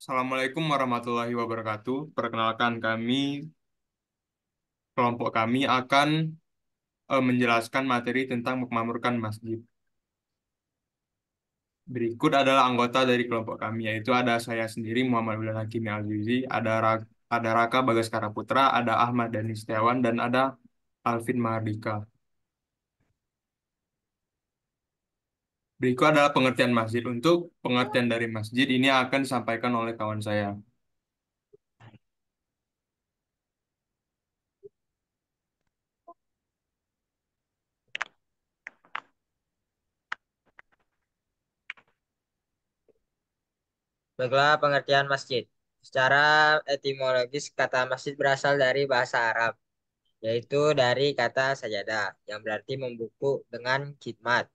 Assalamualaikum warahmatullahi wabarakatuh. Perkenalkan kelompok kami akan menjelaskan materi tentang memakmurkan masjid. Berikut adalah anggota dari kelompok kami, yaitu ada saya sendiri, Muhammad Wildan Hakim Al-Juzi, ada Raka Bagaskara Putra, ada Ahmad Dhani Setiawan, dan ada Alvin Mahardika. Berikut adalah pengertian masjid. Untuk pengertian dari masjid ini akan disampaikan oleh kawan saya. Baiklah, pengertian masjid. Secara etimologis, kata masjid berasal dari bahasa Arab, yaitu dari kata sajadah, yang berarti membuku dengan khidmat.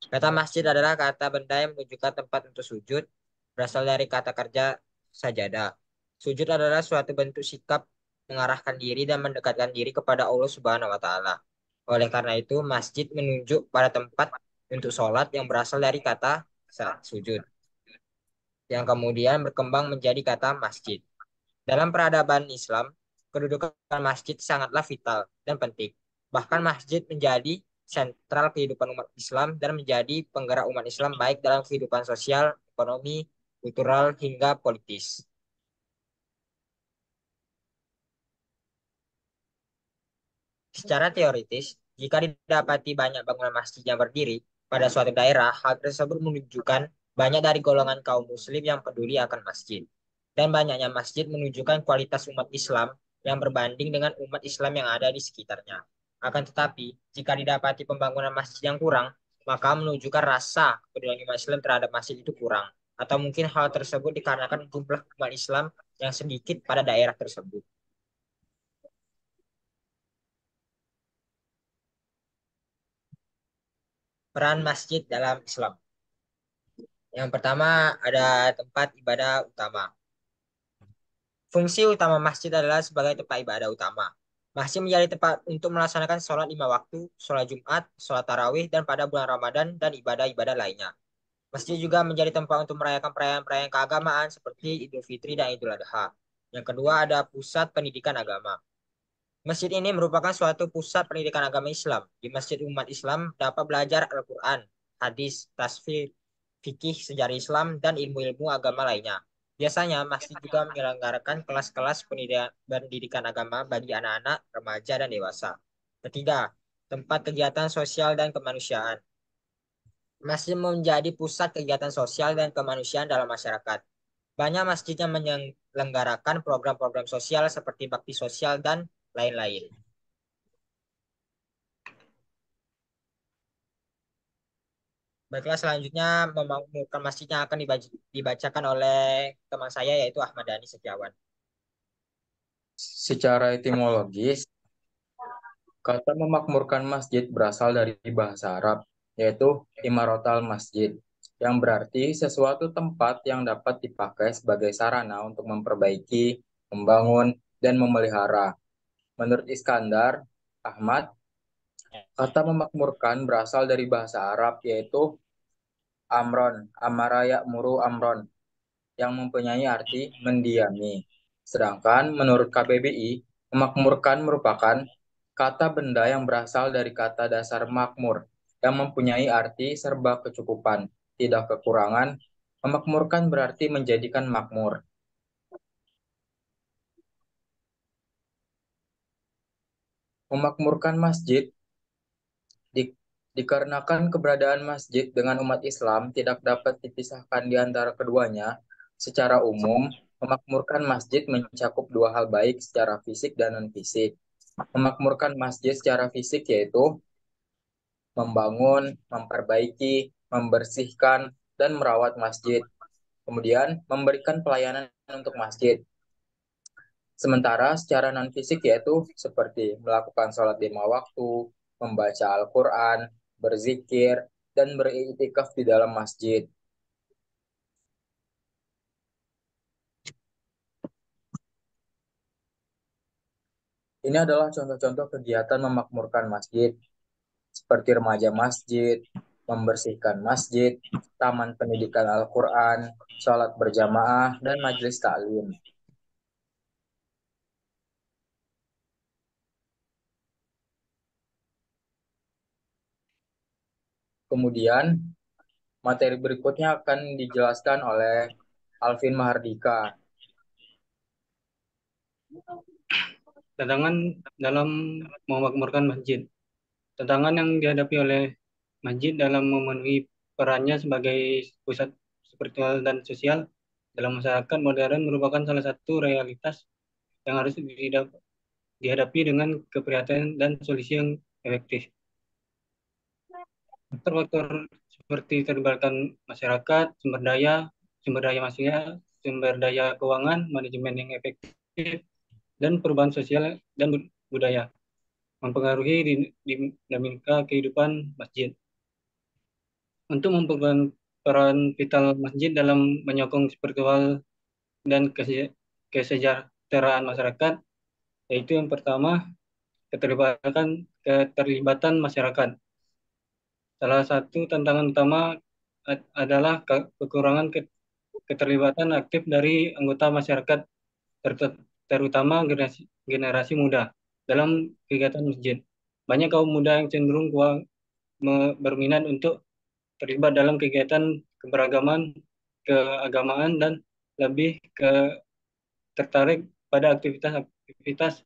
Kata masjid adalah kata benda yang menunjukkan tempat untuk sujud, berasal dari kata kerja sajadah. Sujud adalah suatu bentuk sikap mengarahkan diri dan mendekatkan diri kepada Allah Subhanahu wa Ta'ala. Oleh karena itu, masjid menunjuk pada tempat untuk sholat yang berasal dari kata sujud, yang kemudian berkembang menjadi kata masjid. Dalam peradaban Islam, kedudukan masjid sangatlah vital dan penting. Bahkan masjid menjadi sentral kehidupan umat Islam dan menjadi penggerak umat Islam baik dalam kehidupan sosial, ekonomi, kultural, hingga politis. Secara teoritis, jika didapati banyak bangunan masjid yang berdiri pada suatu daerah, hal tersebut menunjukkan banyak dari golongan kaum muslim yang peduli akan masjid. Dan banyaknya masjid menunjukkan kualitas umat Islam yang berbanding dengan umat Islam yang ada di sekitarnya. Akan tetapi, jika didapati pembangunan masjid yang kurang, maka menunjukkan rasa kepedulian umat Islam terhadap masjid itu kurang. Atau mungkin hal tersebut dikarenakan jumlah umat Islam yang sedikit pada daerah tersebut. Peran masjid dalam Islam. Yang pertama ada tempat ibadah utama. Fungsi utama masjid adalah sebagai tempat ibadah utama. Masjid menjadi tempat untuk melaksanakan sholat 5 waktu, sholat Jumat, sholat tarawih, dan pada bulan Ramadan, dan ibadah-ibadah lainnya. Masjid juga menjadi tempat untuk merayakan perayaan-perayaan keagamaan seperti Idul Fitri dan Idul Adha. Yang kedua ada pusat pendidikan agama. Masjid ini merupakan suatu pusat pendidikan agama Islam. Di masjid umat Islam dapat belajar Al-Quran, hadis, tasfir, fikih, sejarah Islam, dan ilmu-ilmu agama lainnya. Biasanya masjid juga menyelenggarakan kelas-kelas pendidikan agama bagi anak-anak, remaja, dan dewasa. Ketiga, tempat kegiatan sosial dan kemanusiaan. Masjid menjadi pusat kegiatan sosial dan kemanusiaan dalam masyarakat. Banyak masjid yang menyelenggarakan program-program sosial seperti bakti sosial dan lain-lain. Baiklah, selanjutnya memakmurkan masjid yang akan dibacakan oleh teman saya yaitu Ahmad Dhani Setiawan. Secara etimologis, kata memakmurkan masjid berasal dari bahasa Arab, yaitu imaratal masjid, yang berarti sesuatu tempat yang dapat dipakai sebagai sarana untuk memperbaiki, membangun, dan memelihara. Menurut Iskandar Ahmad, kata memakmurkan berasal dari bahasa Arab, yaitu amron, amaraya muru amron, yang mempunyai arti mendiami. Sedangkan menurut KBBI, memakmurkan merupakan kata benda yang berasal dari kata dasar makmur, yang mempunyai arti serba kecukupan, tidak kekurangan. Memakmurkan berarti menjadikan makmur. Memakmurkan masjid di- dikarenakan keberadaan masjid dengan umat Islam tidak dapat dipisahkan di antara keduanya. Secara umum, memakmurkan masjid mencakup dua hal baik secara fisik dan non-fisik. Memakmurkan masjid secara fisik yaitu membangun, memperbaiki, membersihkan, dan merawat masjid. Kemudian, memberikan pelayanan untuk masjid. Sementara secara non-fisik yaitu seperti melakukan sholat 5 waktu, membaca Al-Quran, berzikir, dan beriktikaf di dalam masjid. Ini adalah contoh-contoh kegiatan memakmurkan masjid, seperti remaja masjid, membersihkan masjid, taman pendidikan Al-Quran, sholat berjamaah, dan majelis taklim. Kemudian, materi berikutnya akan dijelaskan oleh Alvin Mahardika. Tantangan dalam memakmurkan masjid. Tantangan yang dihadapi oleh masjid dalam memenuhi perannya sebagai pusat spiritual dan sosial dalam masyarakat modern merupakan salah satu realitas yang harus dihadapi dengan keprihatinan dan solusi yang efektif. Faktor-faktor seperti keterlibatan masyarakat, sumber daya manusia, sumber daya keuangan, manajemen yang efektif, dan perubahan sosial dan budaya mempengaruhi dinamika kehidupan masjid. Untuk memperkuat peran vital masjid dalam menyokong spiritual dan kesejahteraan masyarakat, yaitu yang pertama, keterlibatan masyarakat. Salah satu tantangan utama adalah kekurangan keterlibatan aktif dari anggota masyarakat, terutama generasi muda dalam kegiatan masjid. Banyak kaum muda yang cenderung berminat untuk terlibat dalam kegiatan keberagaman, keagamaan, dan lebih tertarik pada aktivitas-aktivitas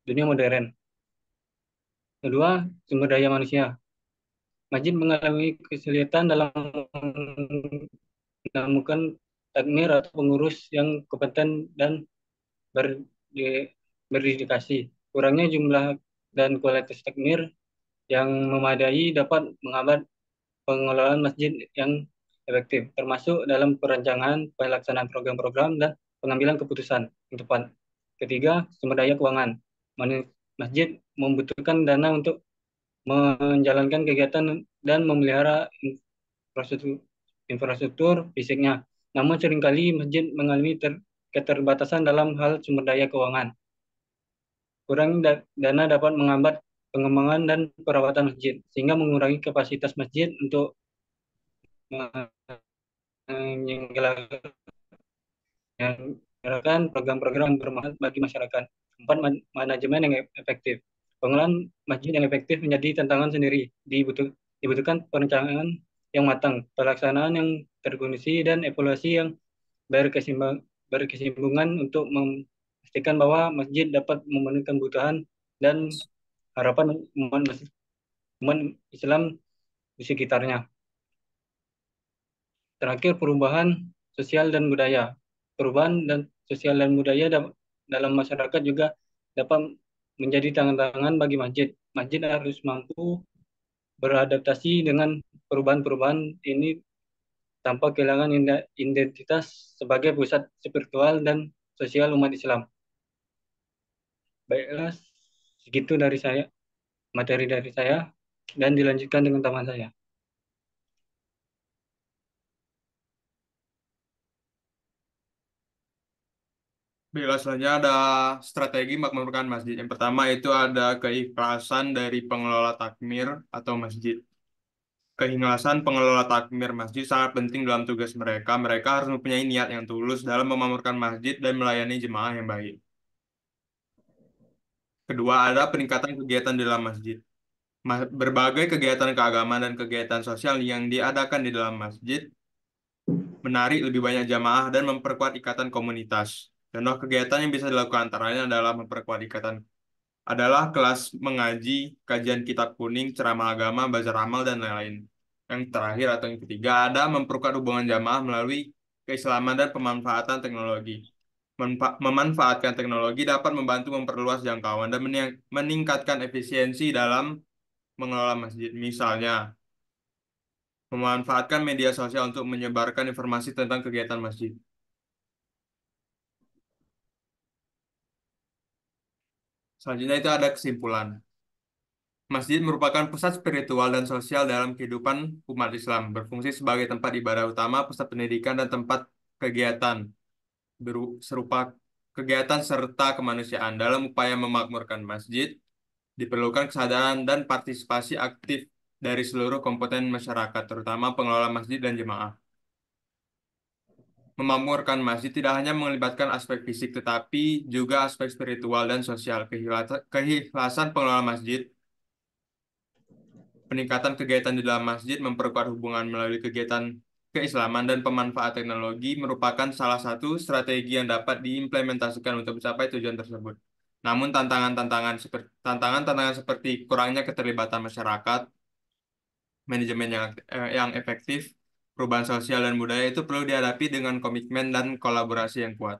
dunia modern. Kedua, sumber daya manusia. Masjid mengalami kesulitan dalam menemukan takmir atau pengurus yang kompeten dan berdedikasi. Kurangnya jumlah dan kualitas takmir yang memadai dapat menghambat pengelolaan masjid yang efektif, termasuk dalam perancangan, pelaksanaan program-program, dan pengambilan keputusan yang tepat. Ketiga, sumber daya keuangan. Masjid membutuhkan dana untuk menjalankan kegiatan dan memelihara infrastruktur fisiknya. Namun seringkali masjid mengalami keterbatasan dalam hal sumber daya keuangan. Kurang dana dapat menghambat pengembangan dan perawatan masjid, sehingga mengurangi kapasitas masjid untuk menyelenggarakan program-program yang bermanfaat bagi masyarakat. Empat, manajemen yang efektif. Pengelolaan masjid yang efektif menjadi tantangan sendiri. Dibutuhkan perencanaan yang matang, pelaksanaan yang terkondisi, dan evaluasi yang berkesinambungan untuk memastikan bahwa masjid dapat memenuhi kebutuhan dan harapan umat Islam di sekitarnya. Terakhir, perubahan sosial dan budaya. Perubahan dan sosial dan budaya dalam masyarakat juga dapat menjadi tantangan bagi masjid. Masjid harus mampu beradaptasi dengan perubahan-perubahan ini tanpa kehilangan identitas sebagai pusat spiritual dan sosial umat Islam. Baiklah, segitu dari saya, materi dari saya, dan dilanjutkan dengan teman saya. Baiklah, selanjutnya ada strategi makmurkan masjid. Yang pertama itu ada keikhlasan dari pengelola takmir atau masjid. Keikhlasan pengelola takmir masjid sangat penting dalam tugas mereka. Mereka harus mempunyai niat yang tulus dalam memakmurkan masjid dan melayani jemaah yang baik. Kedua, ada peningkatan kegiatan di dalam masjid. Berbagai kegiatan keagamaan dan kegiatan sosial yang diadakan di dalam masjid menarik lebih banyak jamaah dan memperkuat ikatan komunitas. Contoh kegiatan yang bisa dilakukan antaranya adalah memperkuat ikatan adalah kelas mengaji, kajian kitab kuning, ceramah agama, bazar amal, dan lain-lain. Yang terakhir atau yang ketiga ada memperkuat hubungan jamaah melalui keislaman dan pemanfaatan teknologi. Memanfaatkan teknologi dapat membantu memperluas jangkauan dan meningkatkan efisiensi dalam mengelola masjid. Misalnya, memanfaatkan media sosial untuk menyebarkan informasi tentang kegiatan masjid. Selanjutnya itu ada kesimpulan. Masjid merupakan pusat spiritual dan sosial dalam kehidupan umat Islam, berfungsi sebagai tempat ibadah utama, pusat pendidikan, dan tempat kegiatan serupa kegiatan serta kemanusiaan. Dalam upaya memakmurkan masjid, diperlukan kesadaran dan partisipasi aktif dari seluruh komponen masyarakat, terutama pengelola masjid dan jemaah. Memakmurkan masjid tidak hanya melibatkan aspek fisik, tetapi juga aspek spiritual dan sosial. Keikhlasan pengelola masjid, peningkatan kegiatan di dalam masjid, memperkuat hubungan melalui kegiatan keislaman, dan pemanfaat teknologi merupakan salah satu strategi yang dapat diimplementasikan untuk mencapai tujuan tersebut. Namun tantangan-tantangan seperti kurangnya keterlibatan masyarakat, manajemen yang efektif, perubahan sosial dan budaya itu perlu dihadapi dengan komitmen dan kolaborasi yang kuat.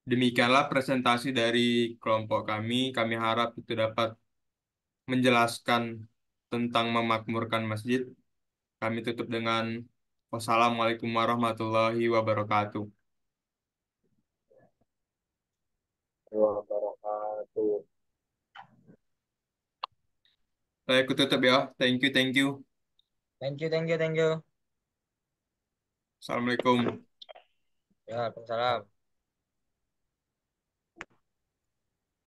Demikianlah presentasi dari kelompok kami. Kami harap itu dapat menjelaskan tentang memakmurkan masjid. Kami tutup dengan wassalamualaikum warahmatullahi wabarakatuh. Wabarakatuh. Saya tutup ya. Thank you, thank you. Thank you, thank you, thank you. Assalamualaikum. Ya, Waalaikumsalam.